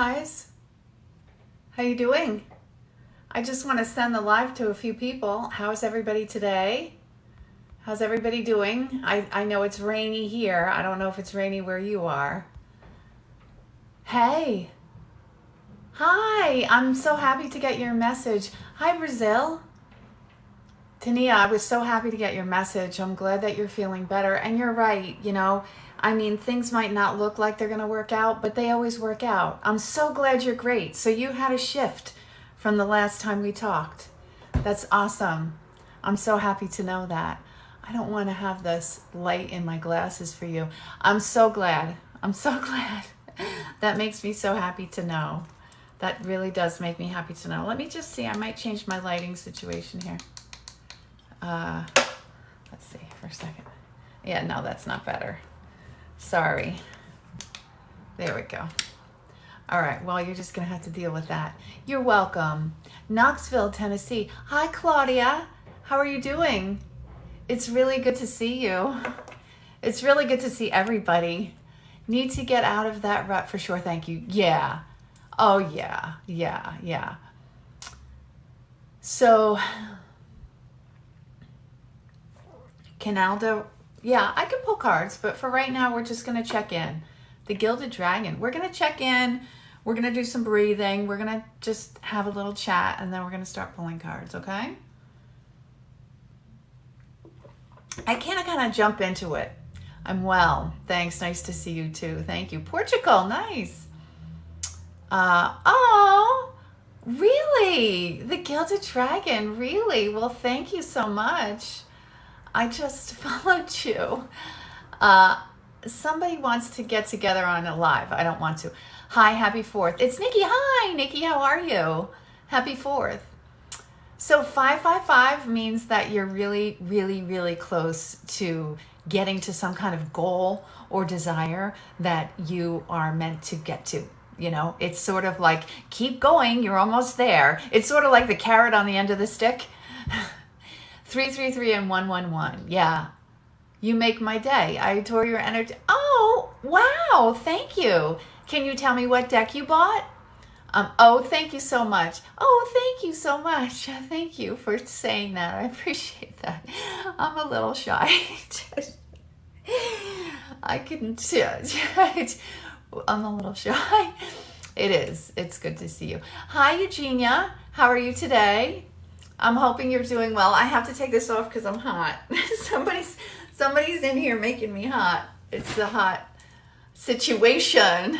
Guys, how you doing? I just want to send the live to a few people. How's everybody today? How's everybody doing? I know it's rainy here. I don't know if it's rainy where you are. Hey, hi, I'm so happy to get your message. Hi, Brazil. Tania, I was so happy to get your message. I'm glad that you're feeling better. And you're right, I mean, things might not look like they're going to work out, but they always work out. I'm so glad you're great. So you had a shift from the last time we talked. That's awesome. I'm so happy to know that. I don't want to have this light in my glasses for you. I'm so glad. I'm so glad. That makes me so happy to know. That really does make me happy to know. Let me just see. I might change my lighting situation here. Let's see for a second. Yeah, no, that's not better. Sorry. There we go. All right, well, you're just going to have to deal with that. You're welcome. Knoxville, Tennessee. Hi, Claudia. How are you doing? It's really good to see you. It's really good to see everybody. Need to get out of that rut for sure. Thank you. Yeah. Oh, yeah. So, Canaldo, yeah, I can pull cards, but for right now, we're just going to check in. The Gilded Dragon. We're going to check in. We're going to do some breathing. We're going to just have a little chat, and then we're going to start pulling cards, okay? I can't kind of jump into it. I'm well. Thanks. Nice to see you, too. Thank you. Portugal. Nice. Oh, really? The Gilded Dragon. Really? Well, thank you so much. I just followed you. Somebody wants to get together on a live. I don't want to. Hi, happy 4th. It's Nikki. Hi, Nikki. How are you? Happy 4th. So 555 means that you're really, really, really close to getting to some kind of goal or desire that you are meant to get to. It's sort of like, keep going. You're almost there. It's sort of like the carrot on the end of the stick. 333 and 111. Yeah. You make my day. I adore your energy. Oh, wow. Thank you. Can you tell me what deck you bought? Oh, thank you so much. Oh, thank you so much. Thank you for saying that. I appreciate that. I'm a little shy. I couldn't. I'm a little shy. It is. It's good to see you. Hi, Eugenia. How are you today? I'm hoping you're doing well. I have to take this off because I'm hot. Somebody's in here making me hot. It's a hot situation.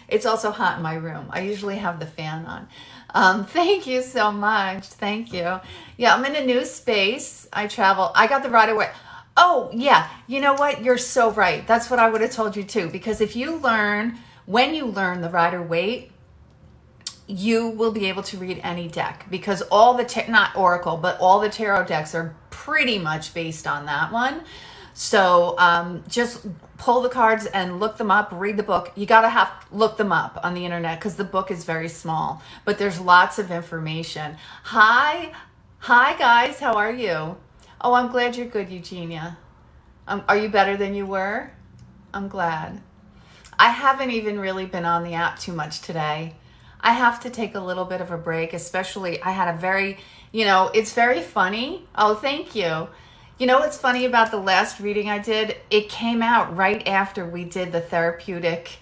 It's also hot in my room. I usually have the fan on. Thank you so much. Thank you. Yeah, I'm in a new space. I travel. I got the right away. Oh, yeah. You know what? You're so right. That's what I would have told you too. Because when you learn the Rider Waite, you will be able to read any deck because all the, not Oracle, but all the tarot decks are pretty much based on that one. So just pull the cards and look them up, read the book. You got to look them up on the internet because the book is very small, but there's lots of information. Hi guys, how are you? Oh, I'm glad you're good, Eugenia. Are you better than you were? I'm glad. I haven't even really been on the app too much today. I have to take a little bit of a break, especially I had a very, it's very funny. Oh, thank you. What's funny about the last reading I did? It came out right after we did the therapeutic,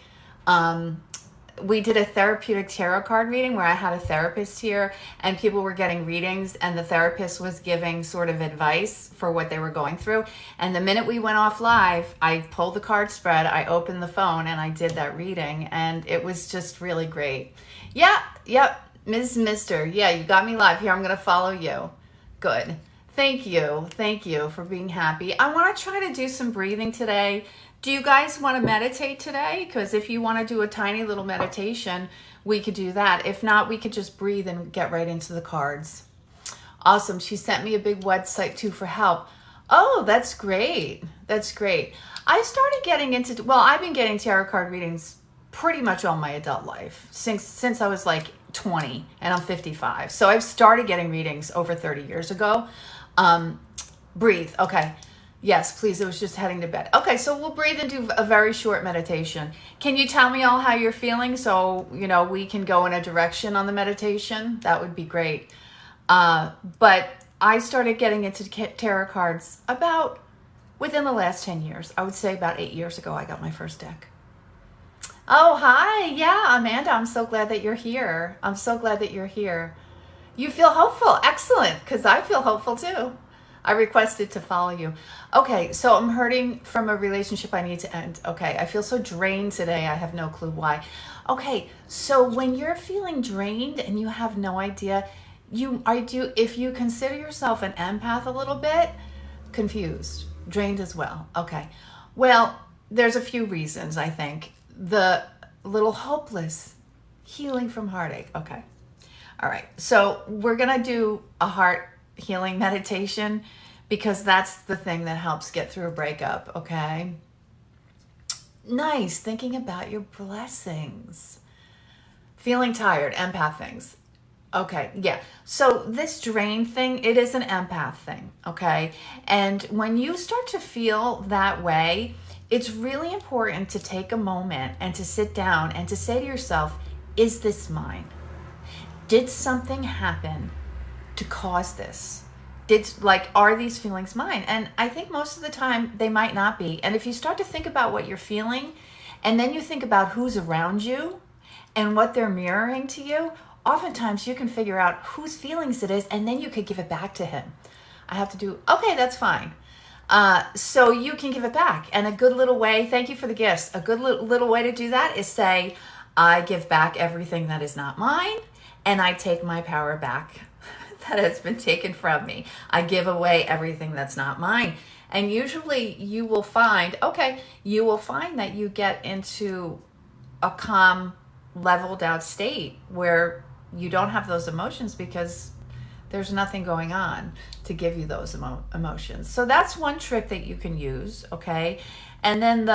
we did a therapeutic tarot card reading where I had a therapist here and people were getting readings and the therapist was giving sort of advice for what they were going through. And the minute we went off live, I pulled the card spread, I opened the phone and I did that reading and it was just really great. Yeah, yep, Ms. Mister. Yeah, you got me live here. I'm going to follow you. Good. Thank you for being happy. I want to try to do some breathing today. Do you guys want to meditate today? Because if you want to do a tiny little meditation, we could do that. If not, we could just breathe and get right into the cards. Awesome. She sent me a big website too for help. Oh, that's great. That's great. I started getting into, I've been getting tarot card readings pretty much all my adult life since I was like 20 and I'm 55. So I've started getting readings over 30 years ago. Breathe. Okay. Yes, please. It was just heading to bed. Okay, so we'll breathe and do a very short meditation. Can you tell me all how you're feeling so, we can go in a direction on the meditation? That would be great. But I started getting into tarot cards about within the last 10 years. I would say about 8 years ago, I got my first deck. Oh, hi. Yeah, Amanda, I'm so glad that you're here. I'm so glad that you're here. You feel hopeful. Excellent, because I feel hopeful too. I requested to follow you. Okay, so I'm hurting from a relationship I need to end. Okay, I feel so drained today. I have no clue why. Okay, so when you're feeling drained and you have no idea, if you consider yourself an empath a little bit, confused, drained as well. Okay, well, there's a few reasons, I think. The little hopeless, healing from heartache. Okay, all right, so we're gonna do a heart healing meditation because that's the thing that helps get through a breakup. Okay, nice. Thinking about your blessings, feeling tired, empath things. Okay, yeah. So this drain thing, it is an empath thing, okay? And when you start to feel that way, it's really important to take a moment and to sit down and to say to yourself, is this mine? Did something happen to cause this? Are these feelings mine? And I think most of the time they might not be. And if you start to think about what you're feeling, and then you think about who's around you and what they're mirroring to you, oftentimes you can figure out whose feelings it is, and then you could give it back to him. I have to do, okay, that's fine. So you can give it back. And a good little way, thank you for the gifts, a good little way to do that is say, I give back everything that is not mine, and I take my power back that has been taken from me. I give away everything that's not mine. And usually you will find that you get into a calm, leveled out state where you don't have those emotions because there's nothing going on to give you those emotions. So that's one trick that you can use, okay? And then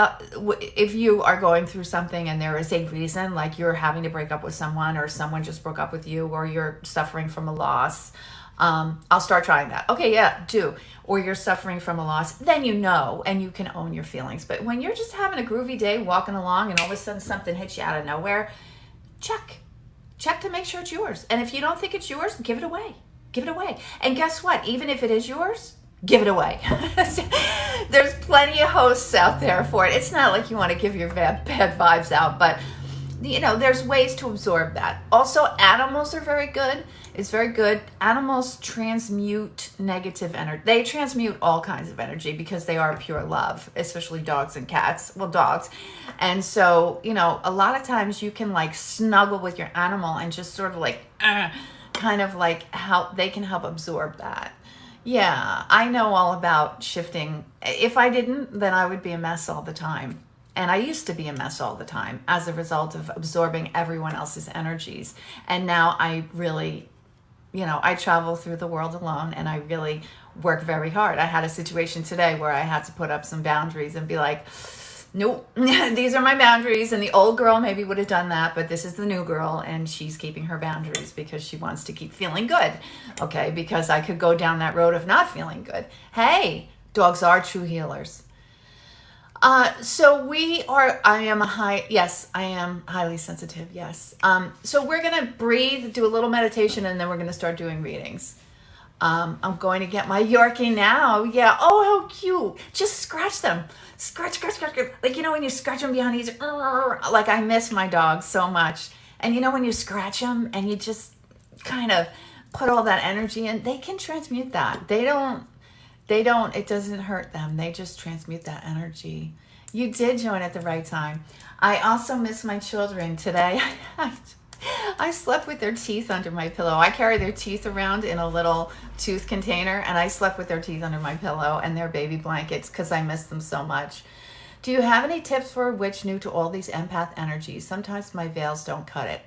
if you are going through something and there is a reason, like you're having to break up with someone or someone just broke up with you or you're suffering from a loss, I'll start trying that. Okay, yeah, do. Or you're suffering from a loss, then you know and you can own your feelings. But when you're just having a groovy day walking along and all of a sudden something hits you out of nowhere, check to make sure it's yours. And if you don't think it's yours, give it away. Give it away. And guess what? Even if it is yours, give it away. There's plenty of hosts out there for it. It's not like you want to give your bad vibes out, but there's ways to absorb that. Also, animals are very good. It's very good. Animals transmute negative energy. They transmute all kinds of energy because they are pure love, especially dogs and cats. Well, dogs. And so, a lot of times you can snuggle with your animal and just sort of kind of help. They can help absorb that. Yeah, I know all about shifting. If I didn't, then I would be a mess all the time. And I used to be a mess all the time as a result of absorbing everyone else's energies. And now I really, I travel through the world alone and I really work very hard. I had a situation today where I had to put up some boundaries and be like, nope, these are my boundaries. And the old girl maybe would have done that, but this is the new girl and she's keeping her boundaries because she wants to keep feeling good. Okay, because I could go down that road of not feeling good. Hey, dogs are true healers. I am highly sensitive. Yes. So we're going to breathe, do a little meditation, and then we're going to start doing readings. I'm going to get my Yorkie now. Yeah. Oh, how cute. Just scratch them. Scratch. Like, when you scratch them behind these, like I miss my dogs so much. And when you scratch them and you just kind of put all that energy in, they can transmute that. It doesn't hurt them. They just transmute that energy. You did join at the right time. I also miss my children today. I slept with their teeth under my pillow. I carry their teeth around in a little tooth container, and I slept with their teeth under my pillow and their baby blankets because I miss them so much. Do you have any tips for a witch new to all these empath energies? Sometimes my veils don't cut it.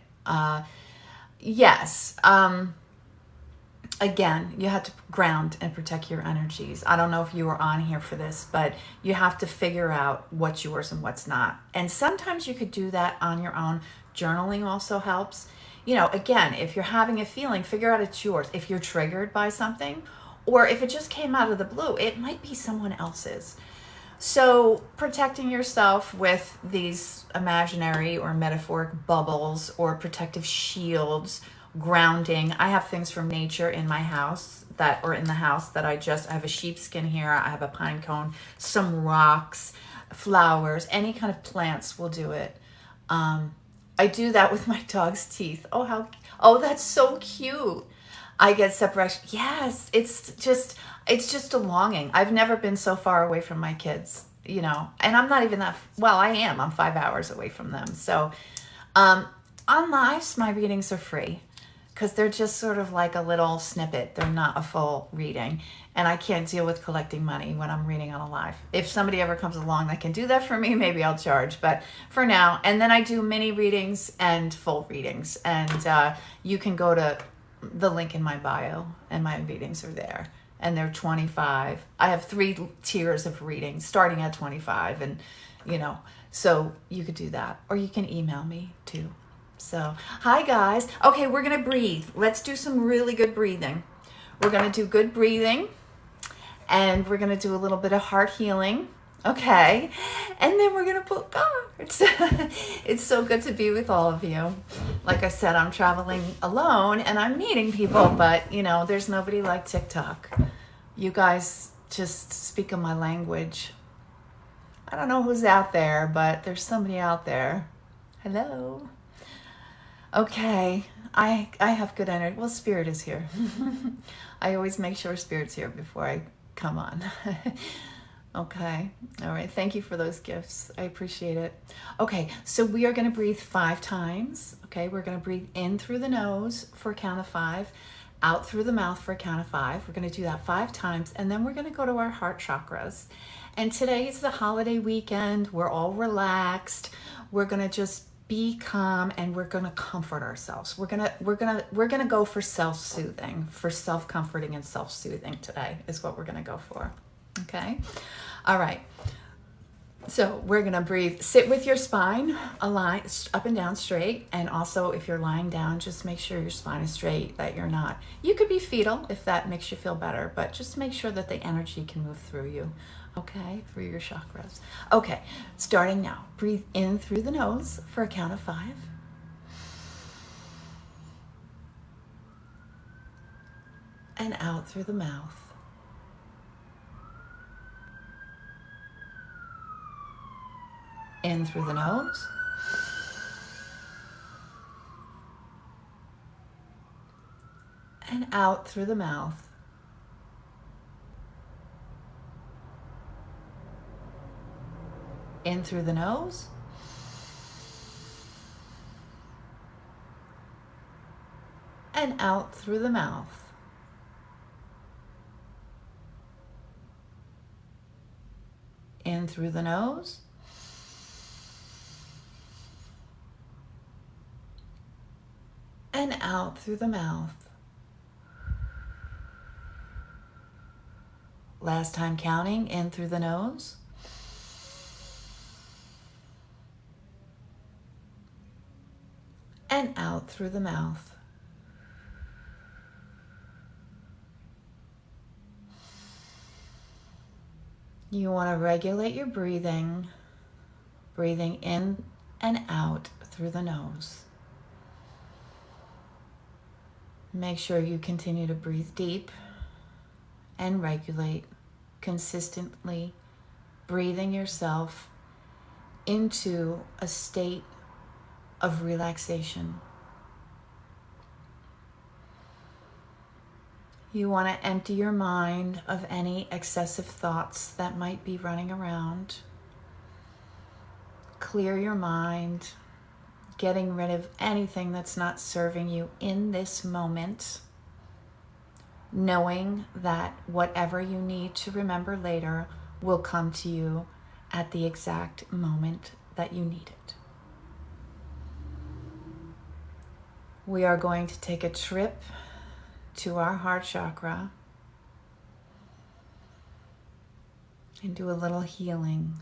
Yes. Again, you have to ground and protect your energies. I don't know if you were on here for this, but you have to figure out what's yours and what's not. And sometimes you could do that on your own. Journaling also helps. Again, if you're having a feeling, figure out it's yours. If you're triggered by something, or if it just came out of the blue, it might be someone else's. So protecting yourself with these imaginary or metaphoric bubbles or protective shields, grounding. I have things from nature in my house that, or in the house that I have a sheepskin here, I have a pine cone, some rocks, flowers, any kind of plants will do it. I do that with my dog's teeth. Oh, that's so cute. I get separation. Yes, it's just a longing. I've never been so far away from my kids, and I'm not even that, well, I am. I'm 5 hours away from them. So on lives, my readings are free because they're just sort of like a little snippet. They're not a full reading. And I can't deal with collecting money when I'm reading on a live. If somebody ever comes along that can do that for me, maybe I'll charge. But for now, and then I do mini readings and full readings. And you can go to the link in my bio, and my readings are there. And they're 25. I have 3 tiers of readings starting at 25. And, so you could do that. Or you can email me too. So, hi guys. Okay, we're going to breathe. Let's do some really good breathing. We're going to do good breathing. And we're going to do a little bit of heart healing. Okay. And then we're going to put cards. It's so good to be with all of you. Like I said, I'm traveling alone and I'm meeting people, but there's nobody like TikTok. You guys just speak of my language. I don't know who's out there, but there's somebody out there. Hello. Okay. I have good energy. Well, Spirit is here. I always make sure Spirit's here before I come on. Okay. All right. Thank you for those gifts. I appreciate it. Okay. So we are going to breathe 5 times. Okay. We're going to breathe in through the nose for a count of 5, out through the mouth for a count of 5. We're going to do that 5 times. And then we're going to go to our heart chakras. And today is the holiday weekend. We're all relaxed. We're going to just be calm and we're going to comfort ourselves. We're going to go for self-soothing, for self-comforting and self-soothing today is what we're going to go for. Okay. All right. So we're going to breathe, sit with your spine aligned, up and down straight. And also if you're lying down, just make sure your spine is straight, that you're not, you could be fetal if that makes you feel better, but just make sure that the energy can move through you. Okay, for your chakras. Okay, starting now. Breathe in through the nose for a count of 5. And out through the mouth. In through the nose. And out through the mouth. In through the nose. And out through the mouth. In through the nose. And out through the mouth. Last time counting, in through the nose. And out through the mouth. You want to regulate your breathing, breathing in and out through the nose. Make sure you continue to breathe deep and regulate consistently, breathing yourself into a state of relaxation. You want to empty your mind of any excessive thoughts that might be running around. Clear your mind, getting rid of anything that's not serving you in this moment, knowing that whatever you need to remember later will come to you at the exact moment that you need it. We are going to take a trip to our heart chakra and do a little healing.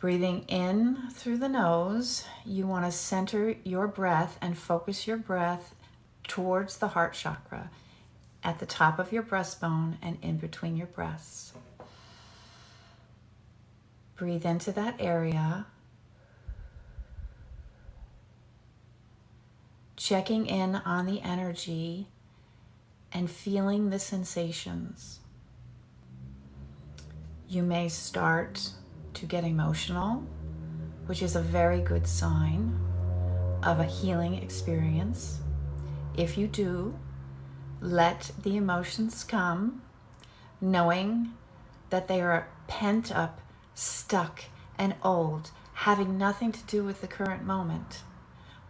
Breathing in through the nose, you want to center your breath and focus your breath towards the heart chakra at the top of your breastbone and in between your breasts. Breathe into that area, checking in on the energy and feeling the sensations. You may start to get emotional, which is a very good sign of a healing experience. If you do, let the emotions come, knowing that they are pent up, stuck, and old, having nothing to do with the current moment,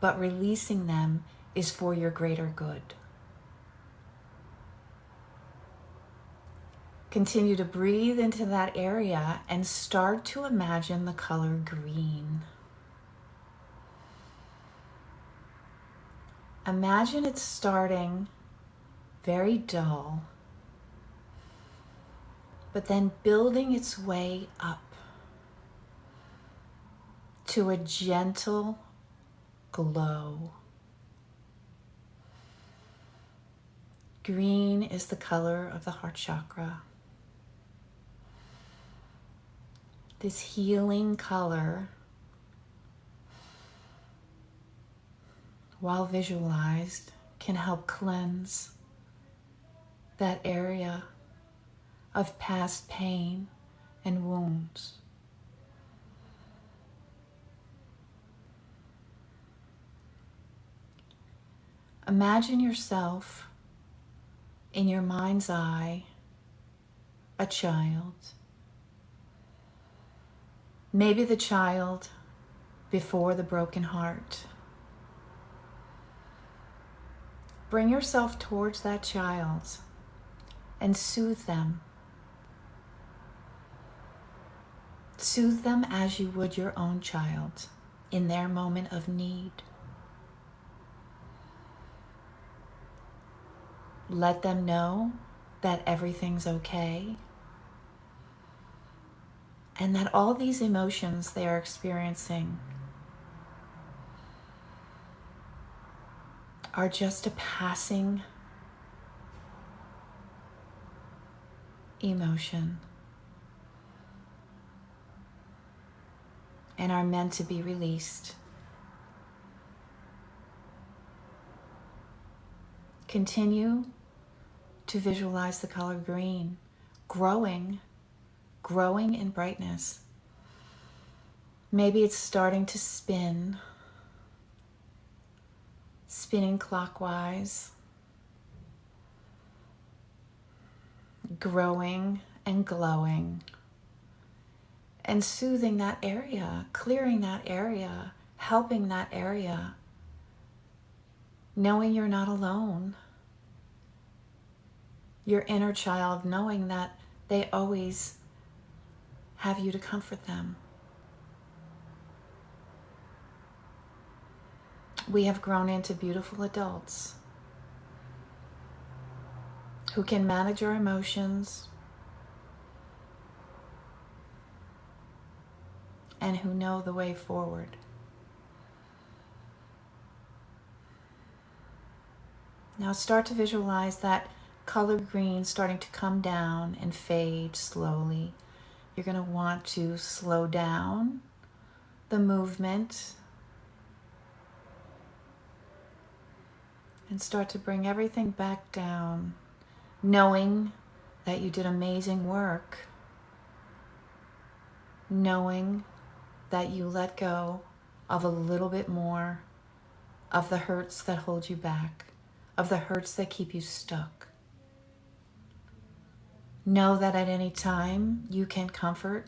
but releasing them is for your greater good. Continue to breathe into that area and start to imagine the color green. Imagine it starting very dull, but then building its way up to a gentle glow. Green is the color of the heart chakra. This healing color, while visualized, can help cleanse that area of past pain and wounds. Imagine yourself in your mind's eye, a child. Maybe the child before the broken heart. Bring yourself towards that child and soothe them. Soothe them as you would your own child in their moment of need. Let them know that everything's okay and that all these emotions they are experiencing are just a passing emotion and are meant to be released. Continue to visualize the color green growing in brightness. Maybe it's starting to spinning clockwise, growing and glowing, and soothing that area, clearing that area, helping that area, knowing you're not alone. Your inner child knowing that they always have you to comfort them. We have grown into beautiful adults who can manage our emotions and who know the way forward. Now start to visualize that color green starting to come down and fade slowly. You're going to want to slow down the movement and start to bring everything back down, knowing that you did amazing work, knowing that you let go of a little bit more of the hurts that hold you back, of the hurts that keep you stuck. Know that at any time you can comfort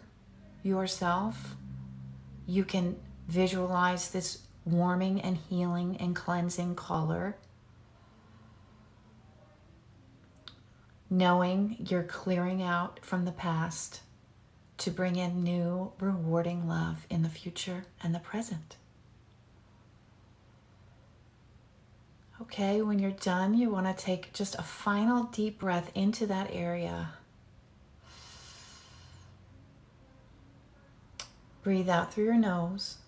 yourself. You can visualize this warming and healing and cleansing color, knowing you're clearing out from the past to bring in new, rewarding love in the future and the present. Okay, when you're done, you want to take just a final deep breath into that area. Breathe out through your nose.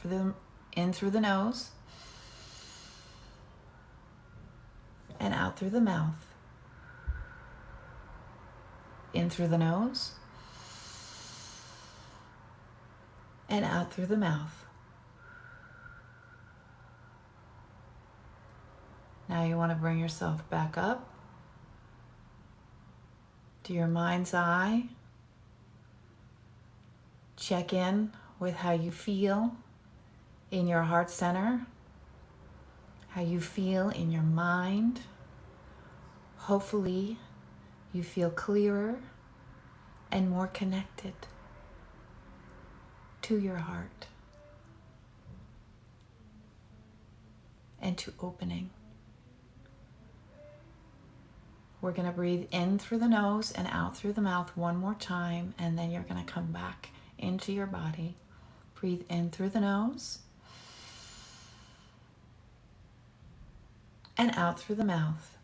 in through the nose and out through the mouth. In through the nose and out through the mouth. Now you want to bring yourself back up to your mind's eye. Check in with how you feel in your heart center, how you feel in your mind. Hopefully, you feel clearer and more connected to your heart and to opening. We're going to breathe in through the nose and out through the mouth one more time, and then you're going to come back into your body. Breathe in through the nose and out through the mouth.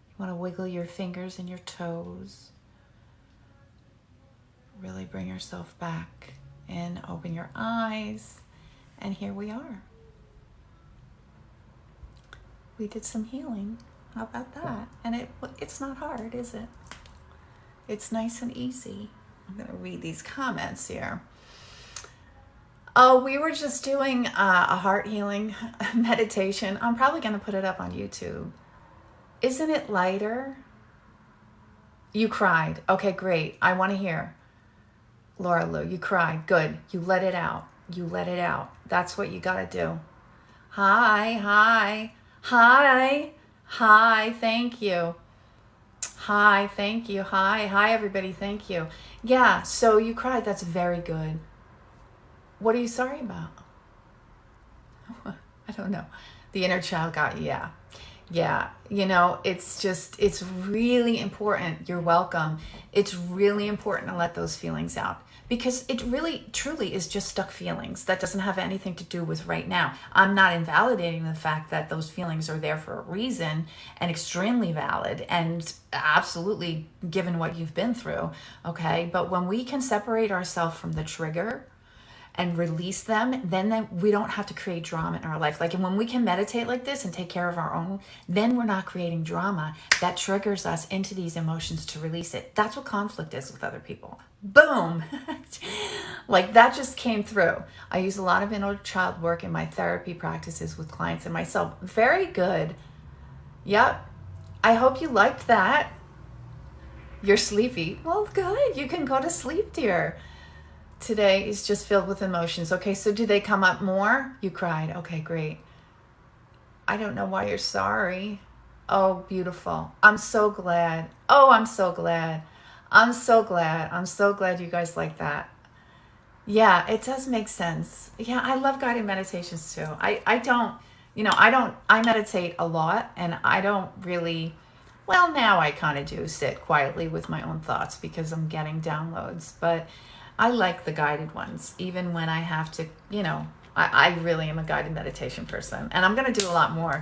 You want to wiggle your fingers and your toes. Really bring yourself back and open your eyes. And here we are. We did some healing. How about that? And it's not hard, is it? It's nice and easy. I'm going to read these comments here. Oh, we were just doing a heart healing meditation. I'm probably going to put it up on YouTube. Isn't it lighter? You cried. Okay, great. I want to hear. Laura Lou, you cried. Good. You let it out. You let it out. That's what you got to do. Hi, hi. Hi, hi, thank you. Hi, thank you. Hi, everybody, thank you. Yeah, so you cried. That's very good. What are you sorry about? I don't know. The inner child got you, yeah. Yeah, you know, it's really important. You're welcome. It's really important to let those feelings out. Because it really, truly is just stuck feelings. That doesn't have anything to do with right now. I'm not invalidating the fact that those feelings are there for a reason and extremely valid and absolutely given what you've been through, okay? But when we can separate ourselves from the trigger and release them, then we don't have to create drama in our life. Like, and when we can meditate like this and take care of our own, then we're not creating drama that triggers us into these emotions to release it. That's what conflict is with other people. Boom. Like that just came through. I use a lot of inner child work in my therapy practices with clients and myself. Very good. Yep. I hope you liked that. You're sleepy. Well, good. You can go to sleep, dear. Today is just filled with emotions. Okay, so do they come up more? You cried. Okay, great. I don't know why you're sorry. Oh, beautiful. I'm so glad. Oh, I'm so glad. I'm so glad. I'm so glad you guys like that. Yeah, it does make sense. Yeah, I love guided meditations too. I meditate a lot and I don't really, well, now I kind of do sit quietly with my own thoughts because I'm getting downloads, but I like the guided ones, even when I have to, I really am a guided meditation person. And I'm going to do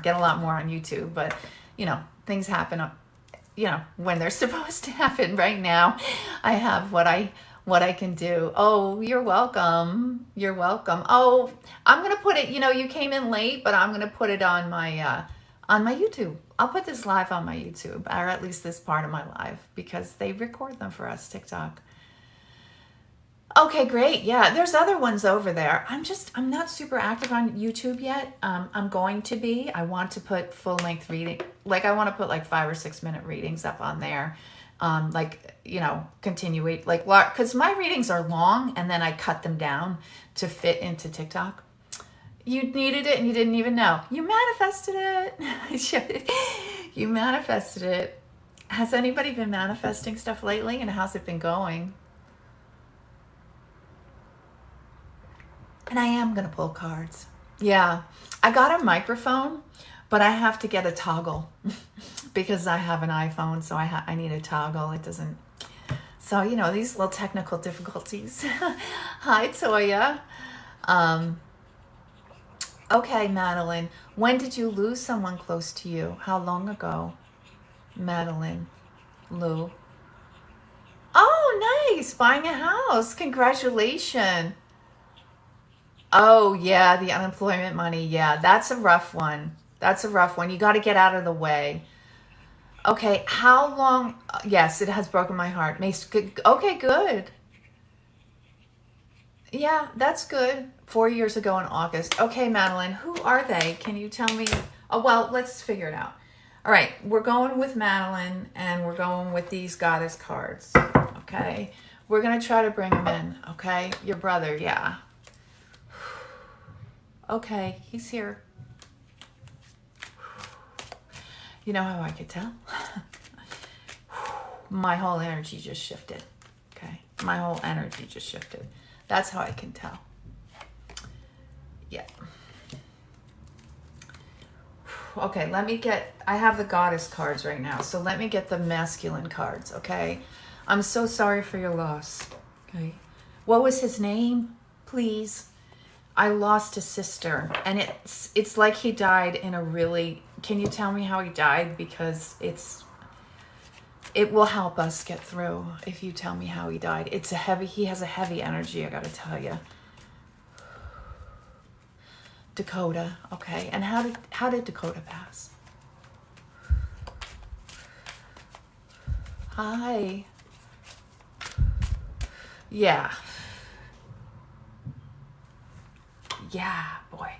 get a lot more on YouTube, but, things happen, when they're supposed to happen. Right now, I have what I can do. Oh, you're welcome. You're welcome. Oh, I'm going to put it, you came in late, but I'm going to put it on my YouTube. I'll put this live on my YouTube, or at least this part of my live, because they record them for us, TikTok. Okay, great. Yeah, there's other ones over there. I'm not super active on YouTube yet. I'm going to be. I want to put full length reading. Like I want to put like 5 or 6 minute readings up on there. Continue, because my readings are long and then I cut them down to fit into TikTok. You needed it and you didn't even know. You manifested it. You manifested it. Has anybody been manifesting stuff lately and how's it been going? And I am going to pull cards. Yeah, I got a microphone, but I have to get a toggle because I have an iPhone, so I need a toggle. It doesn't. So, these little technical difficulties. Hi, Toya. Okay, Madeline. When did you lose someone close to you? How long ago? Madeline. Lou. Oh, Nice. Buying a house. Congratulations. Oh, yeah, the unemployment money. Yeah, that's a rough one. That's a rough one. You got to get out of the way. Okay, how long? Yes, it has broken my heart. Okay, good. Yeah, that's good. 4 years ago in August. Okay, Madeline, who are they? Can you tell me? Oh, well, let's figure it out. All right, we're going with Madeline and we're going with these goddess cards. Okay, we're going to try to bring him in. Okay, your brother, yeah. Okay, he's here. You know how I could tell? My whole energy just shifted. Okay, my whole energy just shifted. That's how I can tell. Yeah. Okay, I have the goddess cards right now, so let me get the masculine cards, okay? I'm so sorry for your loss, okay? What was his name, please? I lost a sister, and it's like he died in a really, can you tell me how he died? Because it will help us get through if you tell me how he died. He has a heavy energy, I gotta tell you. Dakota, okay. And how did Dakota pass? Hi. Yeah. Yeah, boy.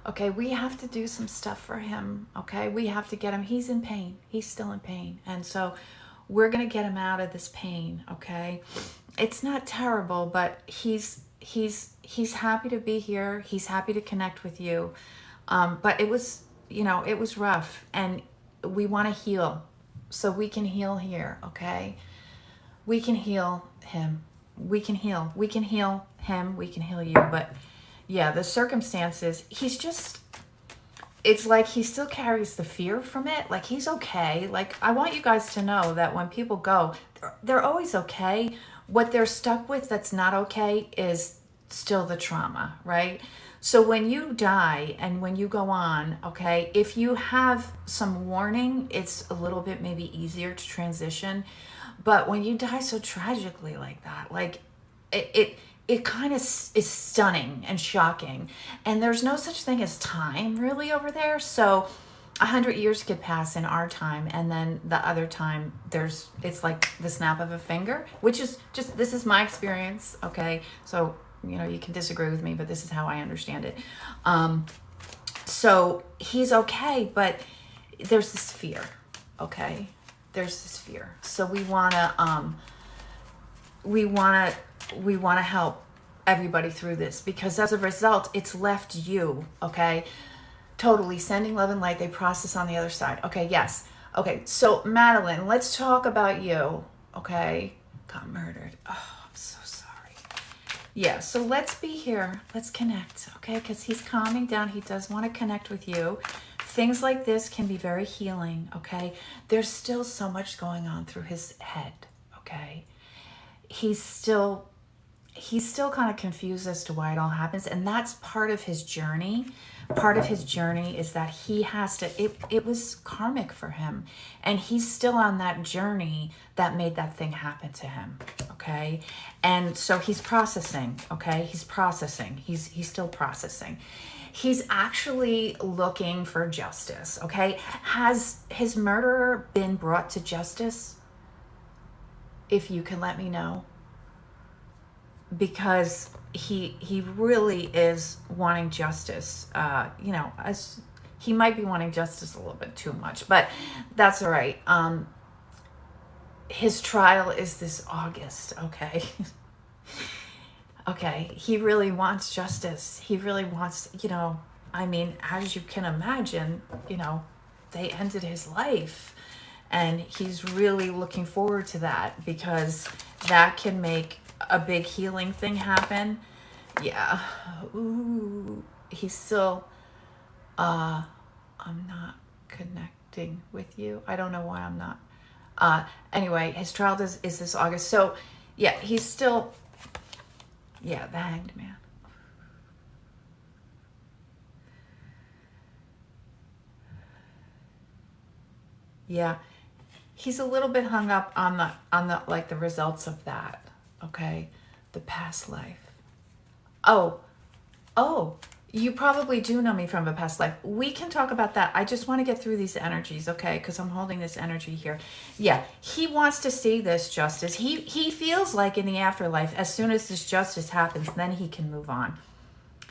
Okay, we have to do some stuff for him, okay? We have to get him. He's in pain. He's still in pain. And so we're going to get him out of this pain, okay? It's not terrible, but he's happy to be here. He's happy to connect with you. But it was, it was rough, and we want to heal. So we can heal here, okay? We can heal him. We can heal. We can heal him. We can heal you. But yeah, the circumstances, it's like he still carries the fear from it. Like, he's okay. Like, I want you guys to know that when people go, they're always okay. What they're stuck with that's not okay is still the trauma, right? So when you die and when you go on, okay, if you have some warning, it's a little bit maybe easier to transition. But when you die so tragically like that, like it kind of is stunning and shocking. And there's no such thing as time really over there. So 100 years could pass in our time, and then the other time it's like the snap of a finger, which is just, this is my experience, okay? So, you can disagree with me, but this is how I understand it. So he's okay, but there's this fear, okay? There's this fear. So we want to help everybody through this, because as a result, it's left you, okay? Totally sending love and light. They process on the other side. Okay, yes. Okay, so Madeline, let's talk about you, okay? Got murdered. Oh, I'm so sorry. Yeah, so let's be here. Let's connect, okay? Because he's calming down. He does want to connect with you. Things like this can be very healing, okay? There's still so much going on through his head, okay? He's still kind of confused as to why it all happens, and that's part of his journey. Part of his journey is that he has to, it was karmic for him, and he's still on that journey that made that thing happen to him, okay? And so he's processing, okay? He's processing. He's still processing. He's actually looking for justice, okay? Has his murderer been brought to justice? If you can let me know. Because he really is wanting justice. As he might be wanting justice a little bit too much, but that's all right. His trial is this August, okay? Okay, he really wants justice. He really wants, as you can imagine, they ended his life, and he's really looking forward to that, because that can make a big healing thing happen. Yeah. Ooh, he's still I'm not connecting with you. I don't know why I'm not. Anyway, his trial is this August. So yeah, he's still, the Hanged Man. Yeah. He's a little bit hung up on the like the results of that. Okay, the past life. Oh, oh, you probably do know me from a past life. We can talk about that. I just want to get through these energies, okay? Because I'm holding this energy here. Yeah, he wants to see this justice. He feels like in the afterlife, as soon as this justice happens, then he can move on.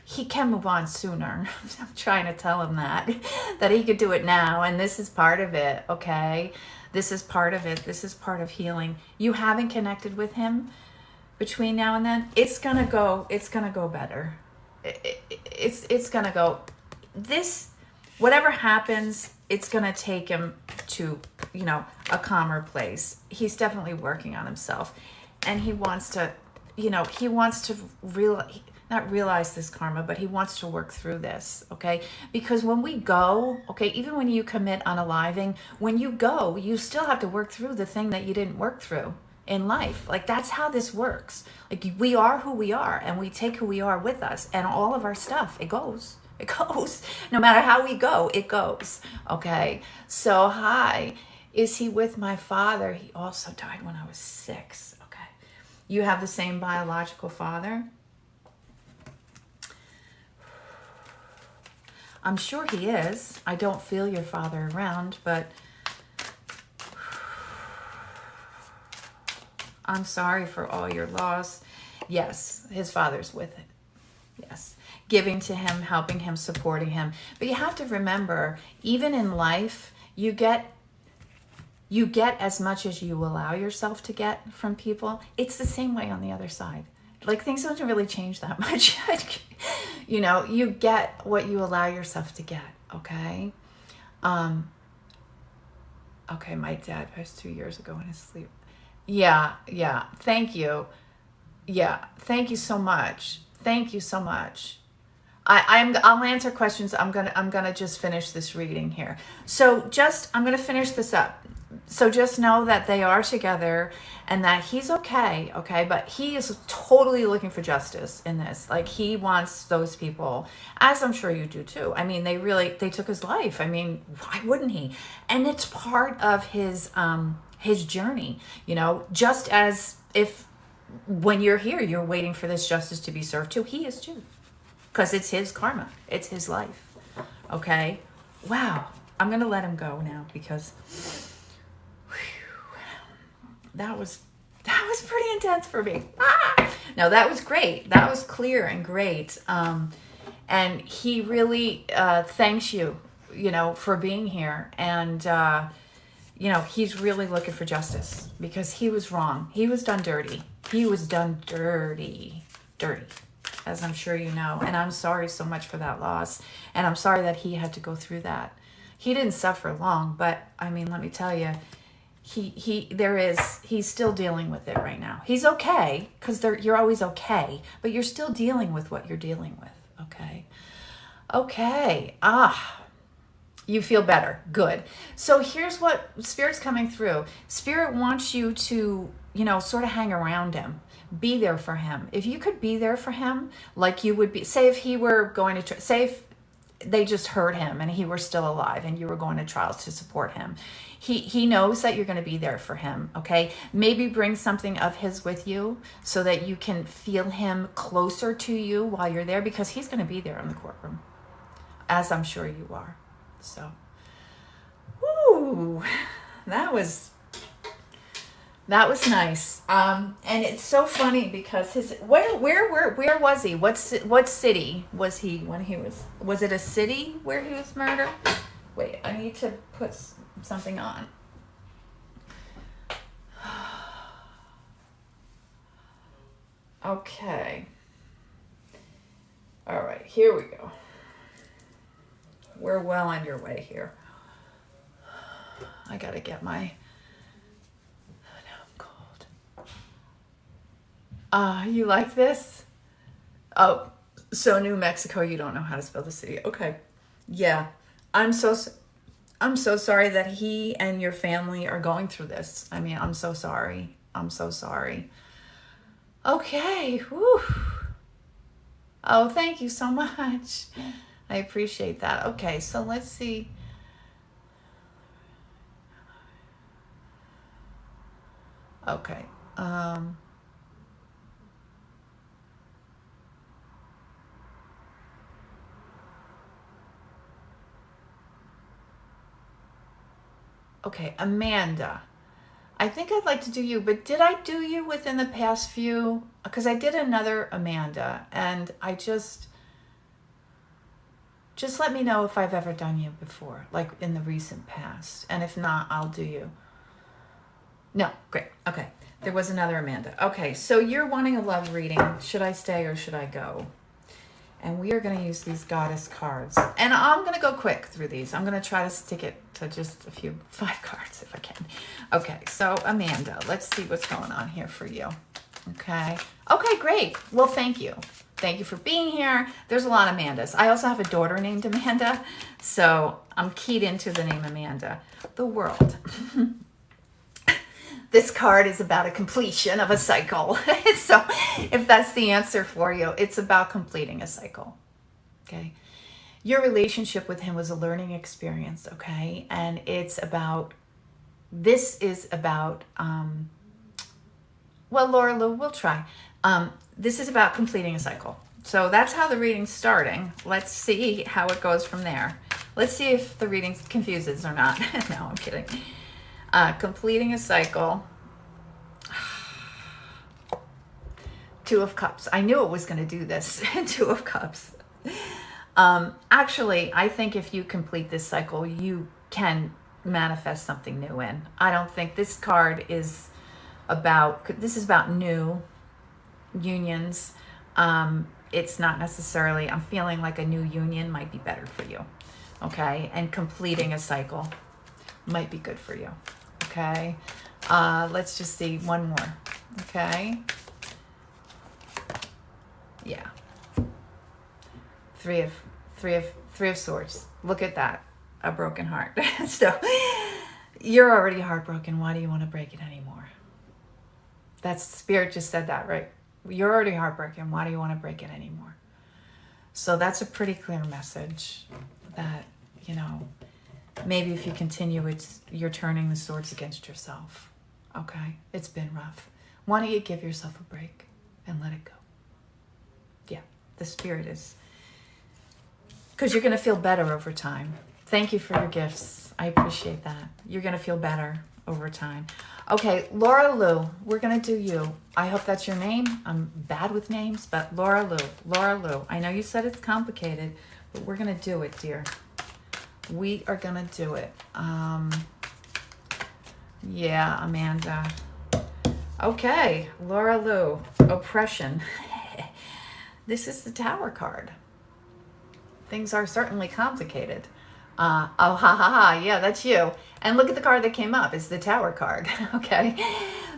He can move on sooner. I'm trying to tell him that he could do it now, and this is part of it, okay? This is part of it. This is part of healing. You haven't connected with him between now and then. It's gonna go better. It's gonna go. This, whatever happens, it's gonna take him to, a calmer place. He's definitely working on himself, and he wants to, not realize this karma, but he wants to work through this, okay? Because when we go, okay, even when you commit unaliving, when you go, you still have to work through the thing that you didn't work through in life. Like, that's how this works. Like, we are who we are, and we take who we are with us, and all of our stuff, it goes. No matter how we go, it goes, okay? So, hi, is he with my father? He also died when I was 6, okay? You have the same biological father? I'm sure he is. I don't feel your father around, but I'm sorry for all your loss. Yes, his father's with it. Yes. Giving to him, helping him, supporting him. But you have to remember, even in life, you get as much as you allow yourself to get from people. It's the same way on the other side. Like, things don't really change that much. You get what you allow yourself to get, okay? Okay, my dad passed 2 years ago in his sleep. Yeah, thank you. Yeah, thank you so much. Thank you so much. I'll answer questions. I'm gonna just finish this reading here. So I'm gonna finish this up. So just know that they are together and that he's okay, but he is totally looking for justice in this. Like, he wants those people, as I'm sure you do too. I mean, they took his life. I mean, why wouldn't he? And it's part of his journey, just as if when you're here, you're waiting for this justice to be served too. He is too, because it's his karma. It's his life, okay? Wow. I'm going to let him go now because that was pretty intense for me. No, that was great. That was clear and great. And he really thanks you, for being here. And, he's really looking for justice because he was wrong. He was done dirty. He was done dirty, as I'm sure you know. And I'm sorry so much for that loss. And I'm sorry that he had to go through that. He didn't suffer long, but I mean, let me tell you, he's still dealing with it right now. He's okay, because you're always okay, but you're still dealing with what you're dealing with, okay. You feel better. Good. So here's what Spirit's coming through. Spirit wants you to, sort of hang around him. Be there for him. If you could be there for him, like you would be, say if he were going to, say if they just hurt him and he were still alive and you were going to trials to support him. He knows that you're going to be there for him, okay? Maybe bring something of his with you so that you can feel him closer to you while you're there, because he's going to be there in the courtroom, as I'm sure you are. So, woo, that was nice. And it's so funny because where was he? What city was he when he was it a city where he was murdered? Wait, I need to put something on. Okay. All right, here we go. We're well on your way here. I gotta get my... Now I'm cold. You like this? Oh, so New Mexico, you don't know how to spell the city. Okay. Yeah. I'm so sorry that he and your family are going through this. I mean, I'm so sorry. Okay. Whew. Oh, thank you so much. I appreciate that. Okay, so let's see. Okay. Okay, Amanda. I think I'd like to do you, but did I do you within the past few? Because I did another Amanda, and I just let me know if I've ever done you before, like in the recent past. And if not, I'll do you. No, great. Okay, there was another Amanda. Okay, so you're wanting a love reading. Should I stay or should I go? And we are going to use these goddess cards. And I'm going to go quick through these. I'm going to try to stick it to just 5 cards if I can. Okay, so Amanda, let's see what's going on here for you. Okay. Okay, great. Well, thank you. Thank you for being here. There's a lot of Amandas. I also have a daughter named Amanda, so I'm keyed into the name Amanda. The World. This card is about a completion of a cycle. So if that's the answer for you, it's about completing a cycle. Okay. Your relationship with him was a learning experience. Okay. And this is about, well, Laura Lou, we'll try. This is about completing a cycle. So that's how the reading's starting. Let's see how it goes from there. Let's see if the reading confuses or not. No, I'm kidding. Completing a cycle. 2 of Cups. I knew it was going to do this. 2 of Cups. Actually, I think if you complete this cycle, you can manifest something new in. I don't think this card is about, this is about new unions. It's not necessarily, I'm feeling like a new union might be better for you. Okay. And completing a cycle might be good for you. Okay. Let's just see one more. Okay. Yeah. 3 of Swords. Look at that. A broken heart. So you're already heartbroken. Why do you want to break it anymore? That's Spirit just said that, right? You're already heartbroken. Why do you want to break it anymore? So that's a pretty clear message that, maybe if you continue, you're turning the swords against yourself. Okay? It's been rough. Why don't you give yourself a break and let it go? Yeah, the Spirit is, because you're going to feel better over time. Thank you for your gifts. I appreciate that. You're going to feel better over time. Okay, Laura Lou, we're going to do you. I hope that's your name. I'm bad with names, but Laura Lou. Laura Lou, I know you said it's complicated, but we're going to do it, dear. We are going to do it. Yeah, Amanda. Okay, Laura Lou, oppression. This is the Tower card. Things are certainly complicated. Oh, ha, ha, ha. Yeah, that's you. And look at the card that came up. It's the Tower card. Okay.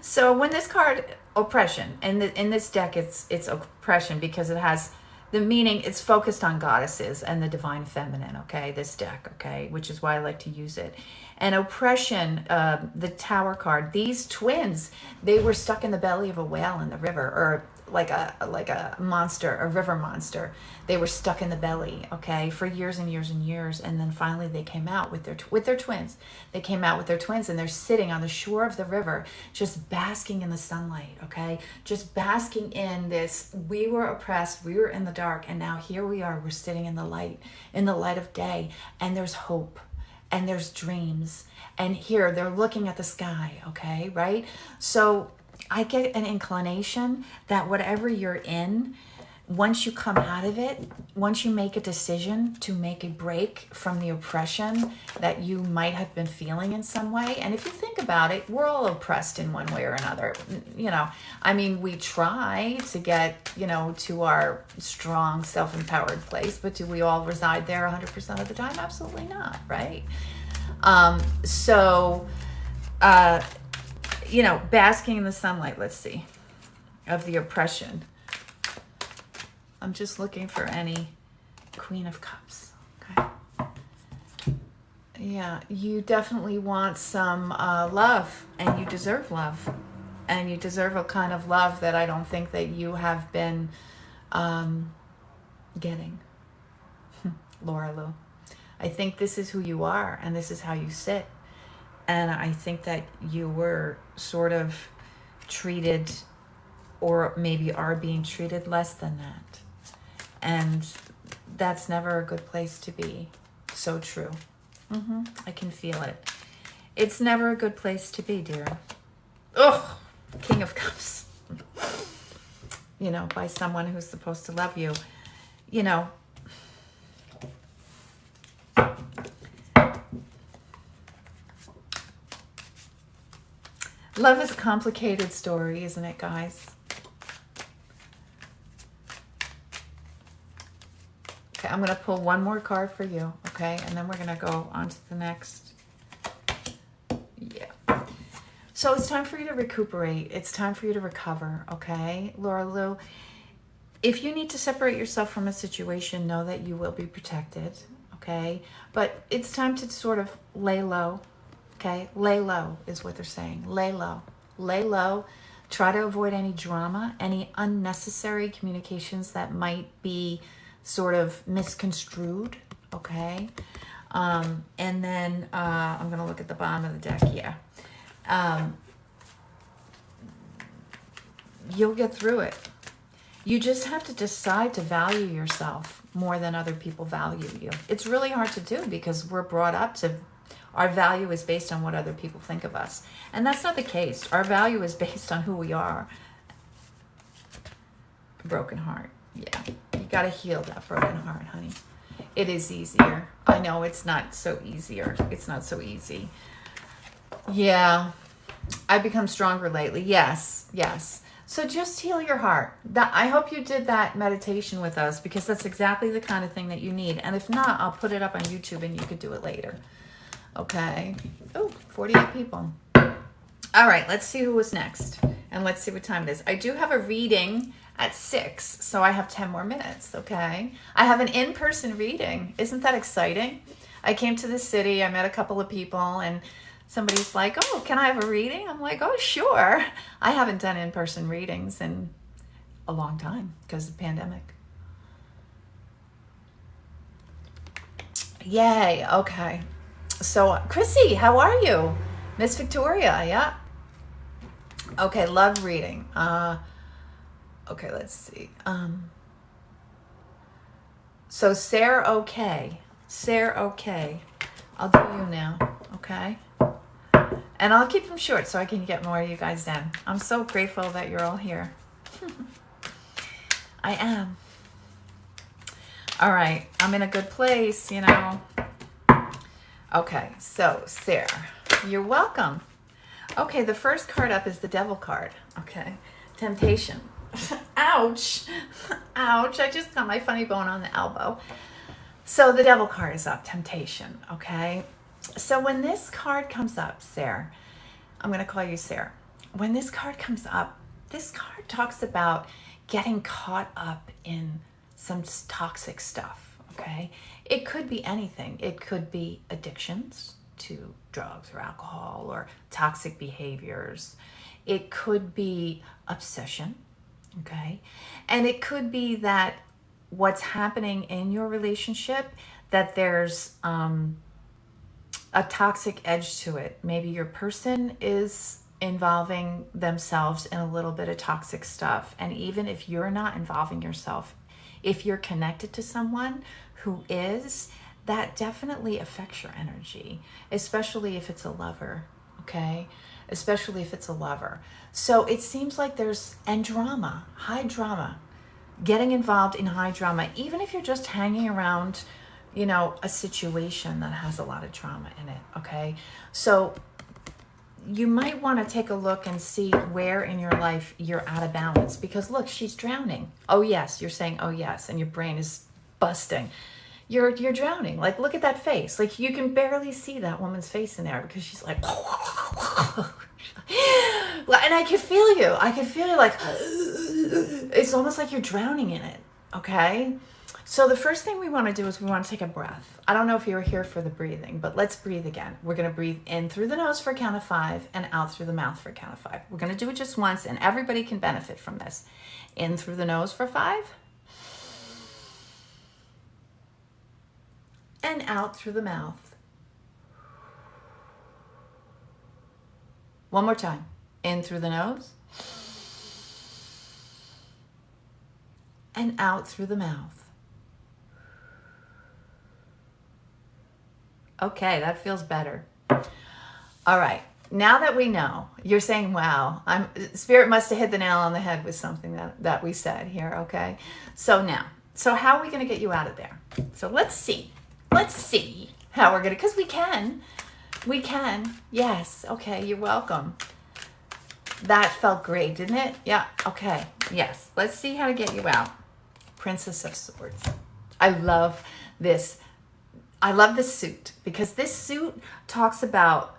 So when this card, oppression, and in this deck, it's oppression because it has the meaning, it's focused on goddesses and the divine feminine. Okay. This deck. Okay. Which is why I like to use it. And oppression, the Tower card, these twins, they were stuck in the belly of a whale in the river, or like a monster, a river monster. They were stuck in the belly, okay, for years and years and years, and then finally they came out with their twins. They came out with their twins, and they're sitting on the shore of the river, just basking in the sunlight, okay, just basking in this. We were oppressed, we were in the dark, and now here we are. We're sitting in the light of day, and there's hope, and there's dreams, and here they're looking at the sky, okay, right? So I get an inclination that whatever you're in, once you come out of it, once you make a decision to make a break from the oppression that you might have been feeling in some way, and if you think about it, we're all oppressed in one way or another. I mean, we try to get, to our strong, self-empowered place, but do we all reside there 100% of the time? Absolutely not, right? Basking in the sunlight, let's see, of the oppression. I'm just looking for any Queen of Cups. Okay. Yeah, you definitely want some love, and you deserve love. And you deserve a kind of love that I don't think that you have been getting. Laura Lou. I think this is who you are, and this is how you sit. And I think that you were sort of treated, or maybe are being treated less than that. And that's never a good place to be. So true. I can feel it. It's never a good place to be, dear. Ugh, King of Cups. You know, by someone who's supposed to love you. You know, love is a complicated story, isn't it, guys? Okay, I'm going to pull one more card for you, okay? And then we're going to go on to the next. Yeah. So it's time for you to recuperate. It's time for you to recover, okay? Laura Lou, if you need to separate yourself from a situation, know that you will be protected, okay? But it's time to sort of lay low, okay? Lay low is what they're saying. Lay low. Lay low. Try to avoid any drama, any unnecessary communications that might be sort of misconstrued, okay? And then I'm going to look at the bottom of the deck, yeah. You'll get through it. You just have to decide to value yourself more than other people value you. It's really hard to do because we're brought up to, our value is based on what other people think of us. And that's not the case. Our value is based on who we are. Broken heart. Yeah. You got to heal that broken heart, honey. It is easier. I know it's not so easier. It's not so easy. Yeah. I've become stronger lately. Yes. Yes. So just heal your heart. I hope you did that meditation with us because that's exactly the kind of thing that you need. And if not, I'll put it up on YouTube and you could do it later. Okay. Oh, 48 people. All right. Let's see who was next. And let's see what time it is. I do have a reading at 6, so I have 10 more minutes. Okay. I have an in-person reading. Isn't that exciting? I came to the city. I met a couple of people and somebody's like, oh, can I have a reading? I'm like, oh, sure. I haven't done in-person readings in a long time because of the pandemic. Yay. Okay. So, Chrissy, how are you? Miss Victoria, yeah. Okay, love reading. Okay, let's see. So, Sarah, okay. Sarah, okay. I'll do you now, okay? And I'll keep them short so I can get more of you guys in. I'm so grateful that you're all here. I am. All right. I'm in a good place, you know. Okay. So, Sarah, you're welcome. Okay. The first card up is the Devil card. Okay. Temptation. Ouch. Ouch. I just got my funny bone on the elbow. So, the Devil card is up. Temptation. Okay. So when this card comes up, Sarah, I'm going to call you Sarah. When this card comes up, this card talks about getting caught up in some toxic stuff, okay? It could be anything. It could be addictions to drugs or alcohol or toxic behaviors. It could be obsession, okay? And it could be that what's happening in your relationship, that there's a toxic edge to it. Maybe your person is involving themselves in a little bit of toxic stuff. And even if you're not involving yourself, if you're connected to someone who is, that definitely affects your energy, especially if it's a lover, okay? Especially if it's a lover. So it seems like there's, and drama, high drama, getting involved in high drama, even if you're just hanging around, you know, a situation that has a lot of drama in it, okay? So you might want to take a look and see where in your life you're out of balance because look, she's drowning. Oh yes, you're saying oh yes, and your brain is busting. You're drowning. Like look at that face. Like you can barely see that woman's face in there because she's like and I could feel you. I could feel you like it's almost like you're drowning in it, okay? So the first thing we want to do is we want to take a breath. I don't know if you were here for the breathing, but let's breathe again. We're going to breathe in through the nose for a count of 5 and out through the mouth for a count of 5. We're going to do it just once and everybody can benefit from this. In through the nose for 5 and out through the mouth. One more time. In through the nose and out through the mouth. Okay, that feels better. All right. Now that we know, you're saying, wow, Spirit must have hit the nail on the head with something that we said here, okay? So how are we going to get you out of there? So let's see how we're going to, because we can. Yes. Okay. You're welcome. That felt great, didn't it? Yeah. Okay. Yes. Let's see how to get you out. Princess of Swords. I love this. I love this suit because this suit talks about,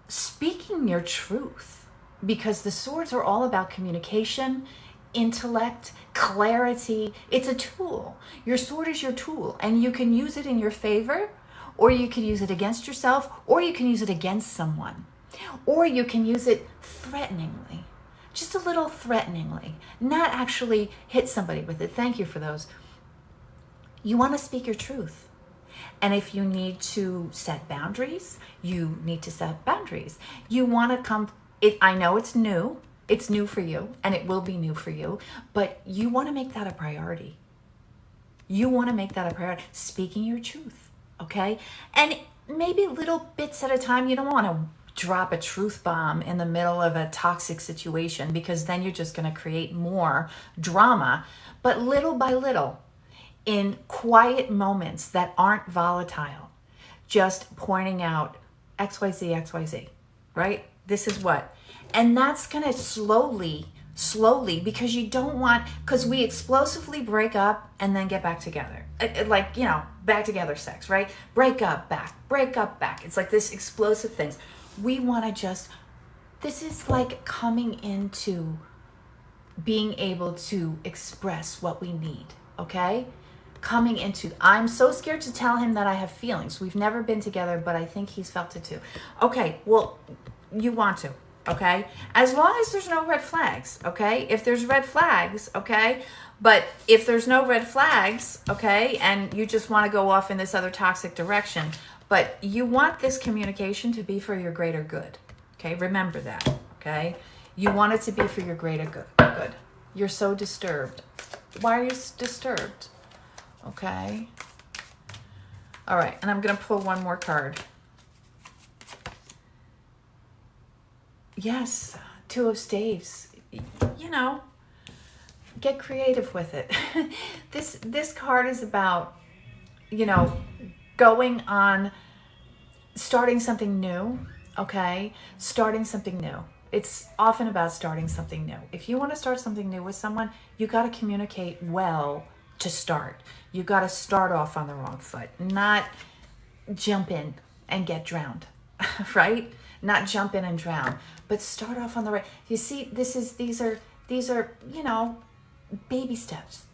speaking your truth, because the swords are all about communication, intellect, clarity. It's a tool. Your sword is your tool, and you can use it in your favor, or you can use it against yourself, or you can use it against someone, or you can use it threateningly, just a little threateningly, not actually hit somebody with it. Thank you for those. You want to speak your truth. And if you need to set boundaries, you need to set boundaries. You want to I know it's new for you, and it will be new for you, but you want to make that a priority. Speaking your truth, okay? And maybe little bits at a time. You don't want to drop a truth bomb in the middle of a toxic situation, because then you're just going to create more drama. But little by little, in quiet moments that aren't volatile, just pointing out XYZ, right? This is what. And that's going to slowly, because you don't want, because we explosively break up and then get back together. Like, back together sex, right? Break up, back. It's like this explosive things. We want to this is like coming into being able to express what we need, okay? I'm so scared to tell him that I have feelings. We've never been together, but I think he's felt it too. Okay, well, you want to, okay? As long as there's no red flags, okay? If there's red flags, okay? But if there's no red flags, okay, and you just want to go off in this other toxic direction, but you want this communication to be for your greater good, okay? Remember that, okay? You want it to be for your greater good. You're so disturbed. Why are you disturbed? Okay. All right. And I'm going to pull one more card. Yes. Two of Staves. Get creative with it. This card is about, going on, starting something new. Okay. Starting something new. It's often about starting something new. If you want to start something new with someone, you got to communicate well to start. You got to start off on the wrong foot, not jump in and get drowned, right? Not jump in and drown, but start off on the right. You see, these are, baby steps.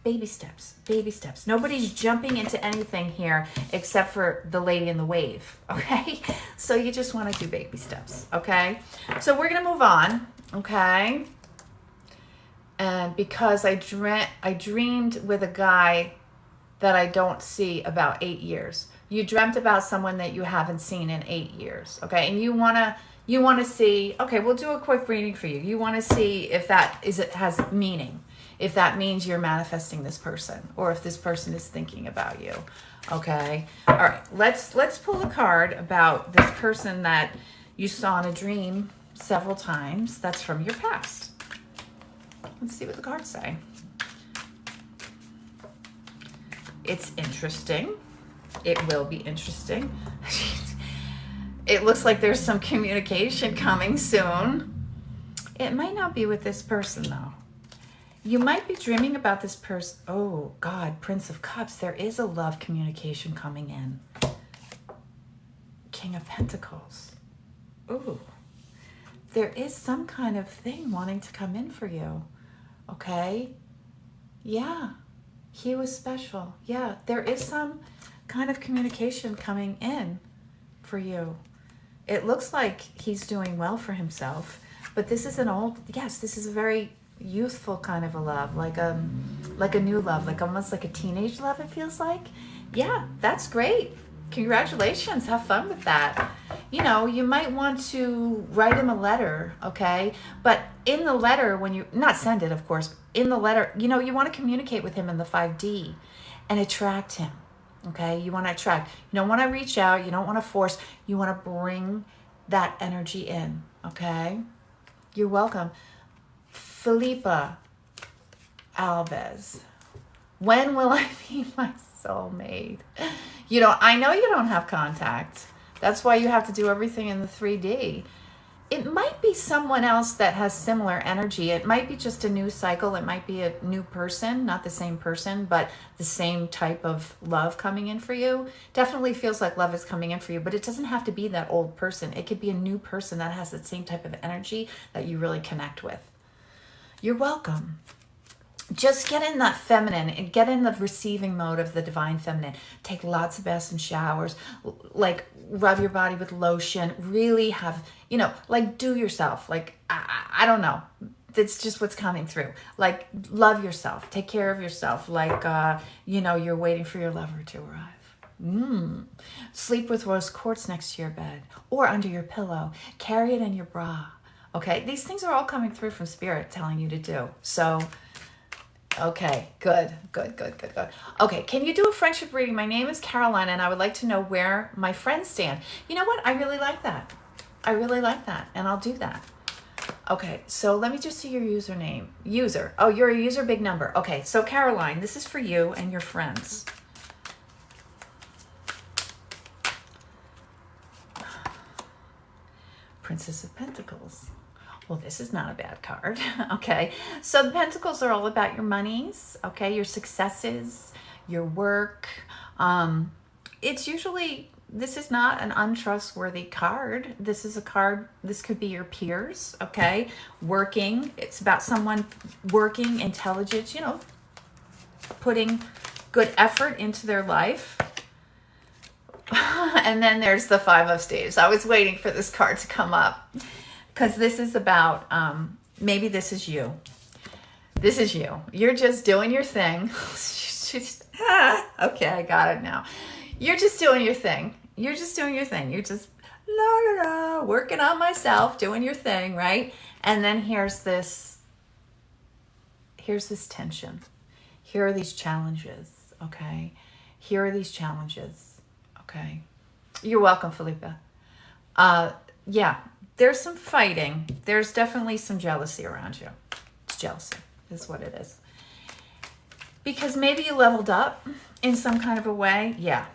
Nobody's jumping into anything here except for the lady in the wave, okay? So you just want to do baby steps, okay? So we're going to move on, okay? And because I dreamed with a guy that I don't see about 8 years. You dreamt about someone that you haven't seen in 8 years, okay? And you wanna see. Okay, we'll do a quick reading for you. You want to see if it has meaning, if that means you're manifesting this person, or if this person is thinking about you. Okay. All right. Let's pull a card about this person that you saw in a dream several times. That's from your past. Let's see what the cards say. It's interesting. It will be interesting. It looks like there's some communication coming soon. It might not be with this person, though. You might be dreaming about this person. Oh, God, Prince of Cups. There is a love communication coming in. King of Pentacles. Ooh. There is some kind of thing wanting to come in for you. Okay? Yeah. He was special. Yeah, there is some kind of communication coming in for you. It looks like he's doing well for himself, but this is this is a very youthful kind of a love, like a new love, like almost like a teenage love, it feels like. Yeah, that's great. Congratulations. Have fun with that. You might want to write him a letter, okay? But in the letter, when you, not send it, of course, in the letter, you want to communicate with him in the 5D and attract him, Okay, you want to attract. You don't want to reach out. You don't want to force. You want to bring that energy in. Okay, you're welcome. Felipa Alves. When will I meet my soulmate? I know you don't have contact. That's why you have to do everything in the 3D. It might be someone else that has similar energy. It might be just a new cycle. It might be a new person, not the same person, but the same type of love coming in for you. Definitely feels like love is coming in for you, but it doesn't have to be that old person. It could be a new person that has that same type of energy that you really connect with. You're welcome. Just get in that feminine and get in the receiving mode of the divine feminine. Take lots of baths and showers, like rub your body with lotion, really have, like do yourself. Like, I don't know. It's just what's coming through. Like, love yourself. Take care of yourself. Like, you're waiting for your lover to arrive. Sleep with rose quartz next to your bed or under your pillow. Carry it in your bra. Okay, these things are all coming through from spirit telling you to do. So, okay, good. Okay, can you do a friendship reading? My name is Caroline, and I would like to know where my friends stand. You know what? I really like that. And I'll do that. Okay, so let me just see your username. User. Oh, you're a user, big number. Okay, so Caroline, this is for you and your friends. Princess of Pentacles. Well, this is not a bad card. Okay, so the Pentacles are all about your monies, okay, your successes, your work. It's usually, this is not an untrustworthy card. This is a card, this could be your peers, okay, working. It's about someone working, intelligent, putting good effort into their life. And then there's the Five of Staves. I was waiting for this card to come up because this is about, maybe this is you. This is you. You're just doing your thing. Okay, I got it now. You're just doing your thing. You're just working on myself, doing your thing, right? And then here's this tension. Here are these challenges, okay? Here are these challenges, okay? You're welcome, Felipa. Yeah, there's some fighting. There's definitely some jealousy around you. It's jealousy is what it is. Because maybe you leveled up in some kind of a way. Yeah.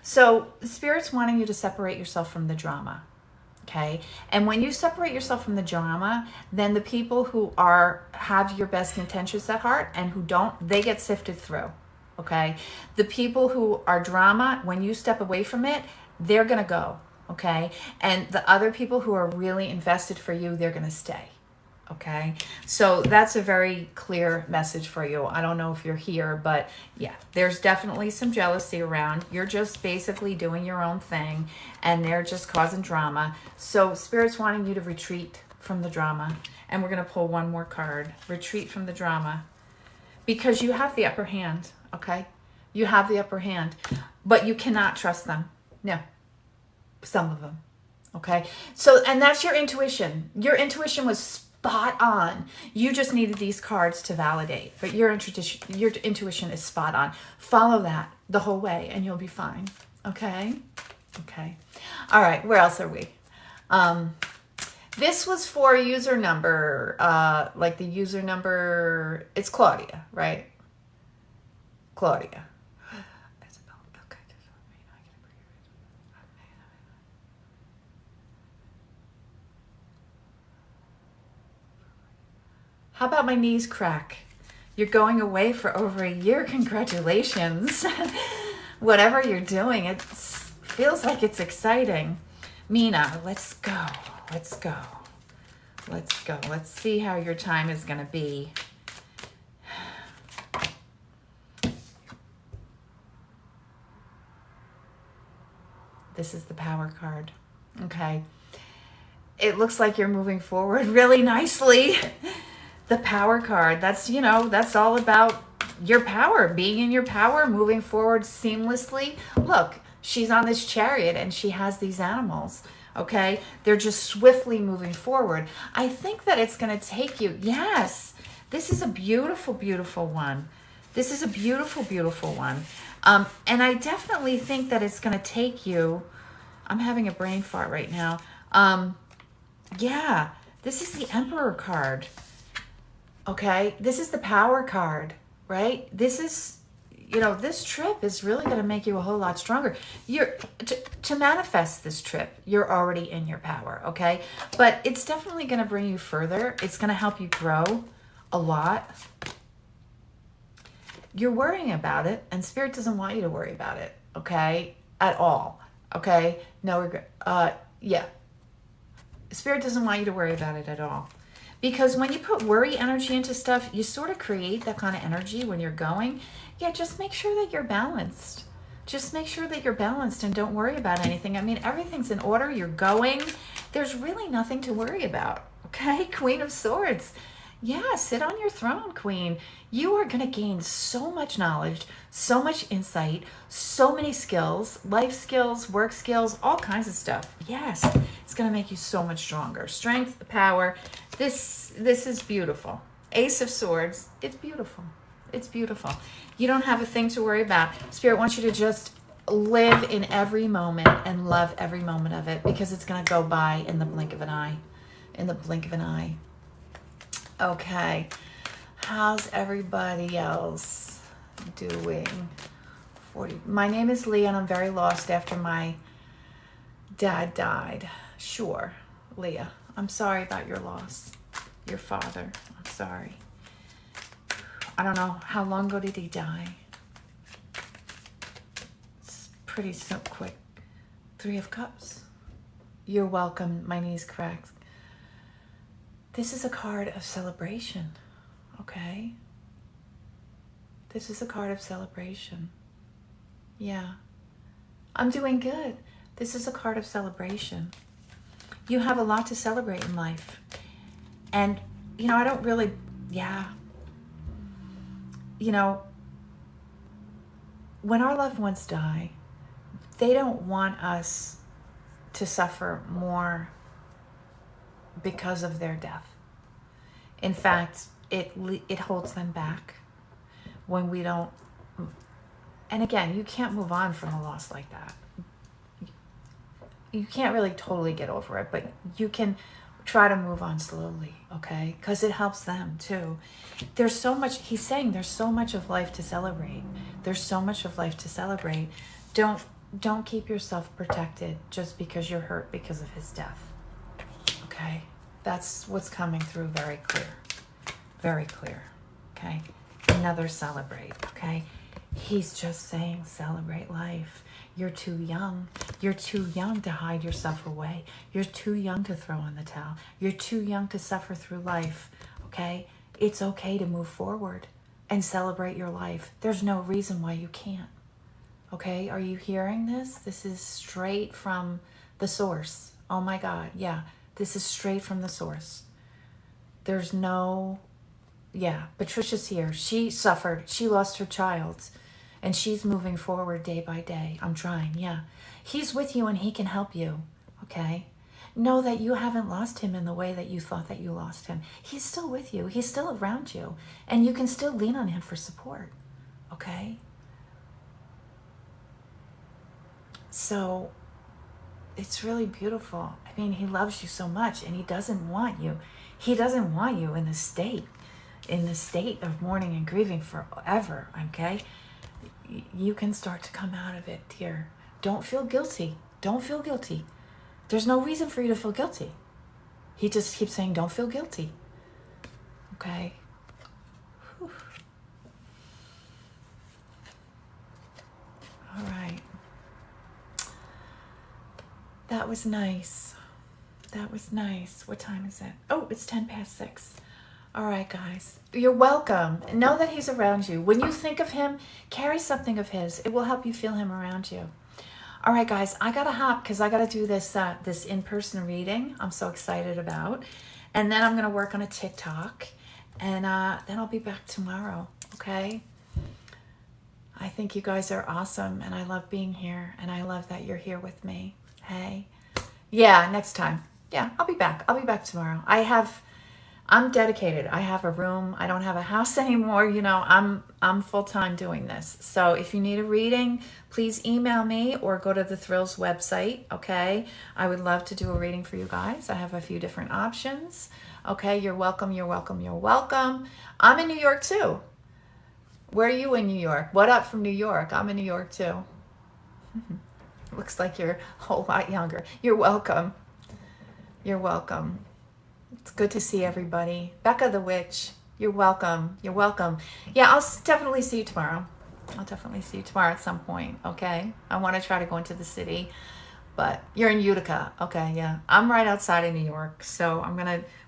So the Spirit's wanting you to separate yourself from the drama. Okay. And when you separate yourself from the drama, then the people who have your best intentions at heart and who don't, they get sifted through. Okay. The people who are drama, when you step away from it, they're going to go. Okay. And the other people who are really invested for you, they're going to stay. Okay. So that's a very clear message for you. I don't know if you're here, but yeah, there's definitely some jealousy around. You're just basically doing your own thing and they're just causing drama. So Spirit's wanting you to retreat from the drama. And we're going to pull one more card. Retreat from the drama. Because you have the upper hand. Okay. You have the upper hand, but you cannot trust them. No. Some of them. Okay. So, and that's your intuition. Your intuition was spot on. You just needed these cards to validate, but your intuition is spot on. Follow that the whole way and you'll be fine. Okay. Okay. All right. Where else are we? This was for user number, like the user number, it's Claudia, right? Claudia. How about my knees crack? You're going away for over a year. Congratulations. Whatever you're doing, it feels like it's exciting. Mina, let's go. Let's go. Let's go. Let's see how your time is going to be. This is the power card. Okay. It looks like you're moving forward really nicely. The power card, that's, that's all about your power, being in your power, moving forward seamlessly. Look, she's on this chariot and she has these animals, okay? They're just swiftly moving forward. I think that it's going to take you, yes, this is a beautiful, beautiful one. This is a beautiful, beautiful one. And I definitely think that it's going to take you. I'm having a brain fart right now. Yeah, this is the Emperor card. Okay, this is the Power card, right? This is, this trip is really going to make you a whole lot stronger. To manifest this trip, you're already in your power, okay? But it's definitely going to bring you further. It's going to help you grow a lot. You're worrying about it, and Spirit doesn't want you to worry about it, okay? At all, okay? No regret. Yeah. Spirit doesn't want you to worry about it at all. Because when you put worry energy into stuff, you sort of create that kind of energy when you're going. Yeah, just make sure that you're balanced. Just make sure that you're balanced and don't worry about anything. I mean, everything's in order. You're going. There's really nothing to worry about. Okay, Queen of Swords. Yeah, sit on your throne, Queen. You are going to gain so much knowledge, so much insight, so many skills, life skills, work skills, all kinds of stuff. Yes, it's going to make you so much stronger. Strength, power. This is beautiful. Ace of Swords. It's beautiful. It's beautiful. You don't have a thing to worry about. Spirit wants you to just live in every moment and love every moment of it, because it's going to go by in the blink of an eye. In the blink of an eye. Okay. How's everybody else doing? My name is Leah, and I'm very lost after my dad died. Sure, Leah. I'm sorry about your loss. Your father. I'm sorry. I don't know. How long ago did he die? It's pretty so quick. 3 of Cups. You're welcome. My knees cracked. This is a card of celebration. Okay? This is a card of celebration. Yeah. I'm doing good. This is a card of celebration. You have a lot to celebrate in life. And, I don't really, when our loved ones die, they don't want us to suffer more because of their death. In fact, it holds them back when we don't. And again, you can't move on from a loss like that. You can't really totally get over it, but you can try to move on slowly, okay? Because it helps them too. There's so much, he's saying there's so much of life to celebrate. There's so much of life to celebrate. Don't keep yourself protected just because you're hurt because of his death, okay? That's what's coming through very clear. Very clear, okay? Another celebrate, okay? He's just saying celebrate life. You're too young. You're too young to hide yourself away. You're too young to throw in the towel. You're too young to suffer through life, okay? It's okay to move forward and celebrate your life. There's no reason why you can't, okay? Are you hearing this? This is straight from the source. Oh my God, yeah. This is straight from the source. There's no, Patricia's here. She suffered. She lost her child. And she's moving forward day by day. I'm trying, yeah. He's with you and he can help you, okay? Know that you haven't lost him in the way that you thought that you lost him. He's still with you. He's still around you. And you can still lean on him for support, okay? So it's really beautiful. I mean, he loves you so much, and he doesn't want you. He doesn't want you in the state of mourning and grieving forever, okay? You can start to come out of it, dear. Don't feel guilty. Don't feel guilty. There's no reason for you to feel guilty. He just keeps saying, don't feel guilty. Okay? Whew. All right. That was nice. That was nice. What time is it? Oh, it's 6:10. All right, guys. You're welcome. Know that he's around you. When you think of him, carry something of his. It will help you feel him around you. All right, guys. I got to hop because I got to do this in-person reading I'm so excited about. And then I'm going to work on a TikTok. And then I'll be back tomorrow, okay? I think you guys are awesome. And I love being here. And I love that you're here with me. Hey. Yeah, next time. Yeah, I'll be back. I'll be back tomorrow. I'm dedicated. I have a room. I don't have a house anymore. You know, I'm full-time doing this. So if you need a reading, please email me or go to the Thrills website, okay? I would love to do a reading for you guys. I have a few different options. Okay, you're welcome, you're welcome, you're welcome. I'm in New York too. Where are you in New York? What up from New York? I'm in New York too. Looks like you're a whole lot younger. You're welcome. You're welcome. It's good to see everybody. Becca the Witch, you're welcome. You're welcome. Yeah, I'll definitely see you tomorrow. I'll definitely see you tomorrow at some point, okay? I want to try to go into the city, but you're in Utica. Okay, yeah. I'm right outside of New York, so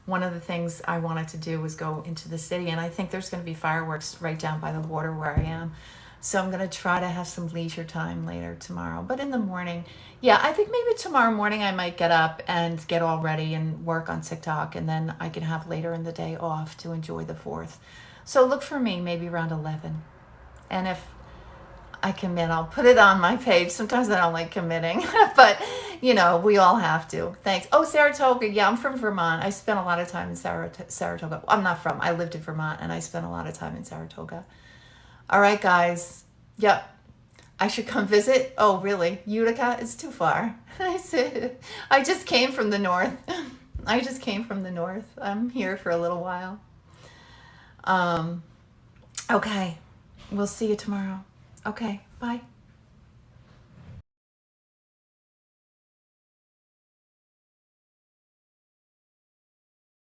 one of the things I wanted to do was go into the city, and I think there's going to be fireworks right down by the water where I am. So I'm going to try to have some leisure time later tomorrow. But in the morning, yeah, I think maybe tomorrow morning I might get up and get all ready and work on TikTok, and then I can have later in the day off to enjoy the 4th. So look for me maybe around 11. And if I commit, I'll put it on my page. Sometimes I don't like committing, but you know, we all have to. Thanks. Oh, Saratoga. Yeah, I'm from Vermont. I spent a lot of time in Saratoga. I'm not from, I lived in Vermont and I spent a lot of time in Saratoga. All right, guys. Yep. I should come visit. Oh, really? Utica is too far. I said, I just came from the north. I just came from the north. I'm here for a little while. Um, okay. We'll see you tomorrow. Okay. Bye.